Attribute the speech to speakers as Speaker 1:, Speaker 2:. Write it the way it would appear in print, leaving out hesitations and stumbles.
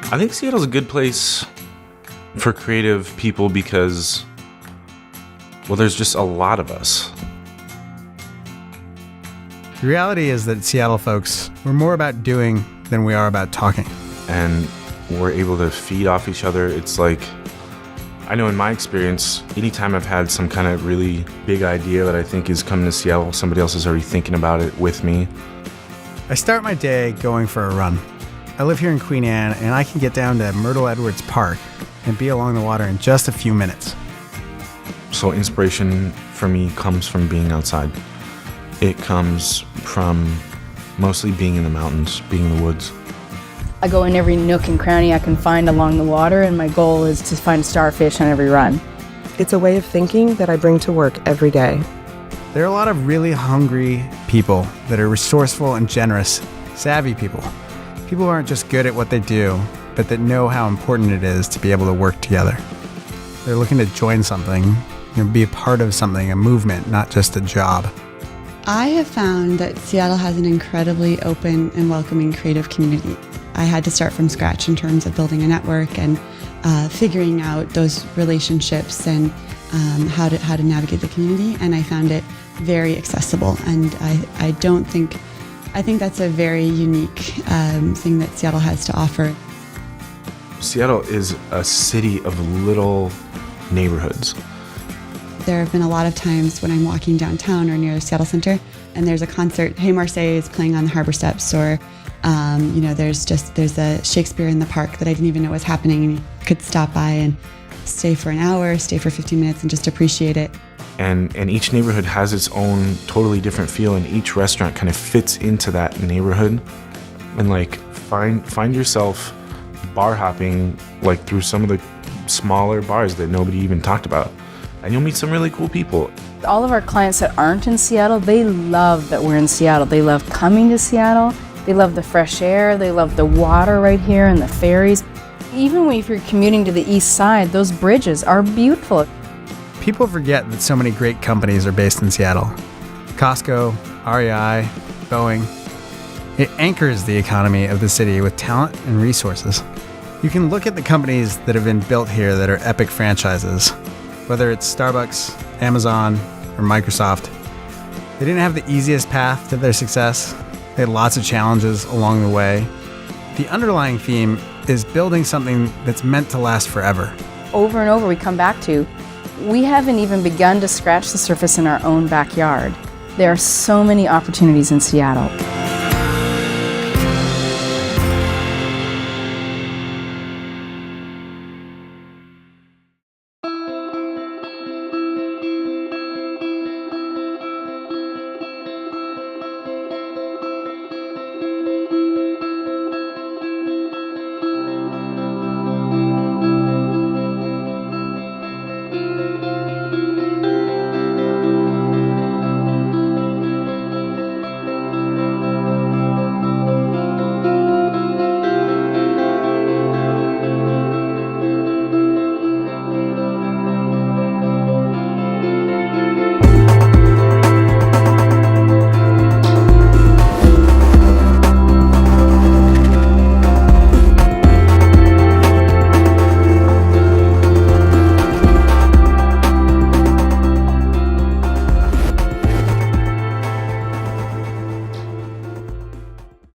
Speaker 1: I think Seattle's a good place for creative people because, well, there's just a lot of us.
Speaker 2: The reality is that Seattle folks, we're more about doing than we are about talking.
Speaker 1: And we're able to feed off each other. It's like, I know in my experience, anytime I've had some kind of really big idea that I think is coming to Seattle, somebody else is already thinking about it with me.
Speaker 2: I start my day going for a run. I live here in Queen Anne, and I can get down to Myrtle Edwards Park and be along the water in just a few minutes.
Speaker 1: So inspiration for me comes from being outside. It comes from mostly being in the mountains, being in the woods.
Speaker 3: I go in every nook and cranny I can find along the water, and my goal is to find starfish on every run.
Speaker 4: It's a way of thinking that I bring to work every day.
Speaker 2: There are a lot of really hungry people that are resourceful and generous, savvy people. People who aren't just good at what they do, but that know how important it is to be able to work together. They're looking to join something, be a part of something, a movement, not just a job.
Speaker 5: I have found that Seattle has an incredibly open and welcoming creative community. I had to start from scratch in terms of building a network and figuring out those relationships and how to navigate the community, and I found it very accessible. And I think that's a very unique thing that Seattle has to offer.
Speaker 1: Seattle is a city of little neighborhoods.
Speaker 5: There have been a lot of times when I'm walking downtown or near the Seattle Center and there's a concert, Hey Marseille is playing on the harbor steps, or there's a Shakespeare in the park that I didn't even know was happening, and you could stop by and stay for an hour, stay for 15 minutes and just appreciate it.
Speaker 1: And each neighborhood has its own totally different feel, and each restaurant kind of fits into that neighborhood. And like find yourself bar hopping like through some of the smaller bars that nobody even talked about. And you'll meet some really cool people.
Speaker 3: All of our clients that aren't in Seattle, they love that we're in Seattle. They love coming to Seattle. They love the fresh air. They love the water right here and the ferries. Even if you're commuting to the east side, those bridges are beautiful.
Speaker 2: People forget that so many great companies are based in Seattle. Costco, REI, Boeing. It anchors the economy of the city with talent and resources. You can look at the companies that have been built here that are epic franchises, whether it's Starbucks, Amazon, or Microsoft. They didn't have the easiest path to their success. They had lots of challenges along the way. The underlying theme is building something that's meant to last forever.
Speaker 3: Over and over we come back to, we haven't even begun to scratch the surface in our own backyard. There are so many opportunities in Seattle.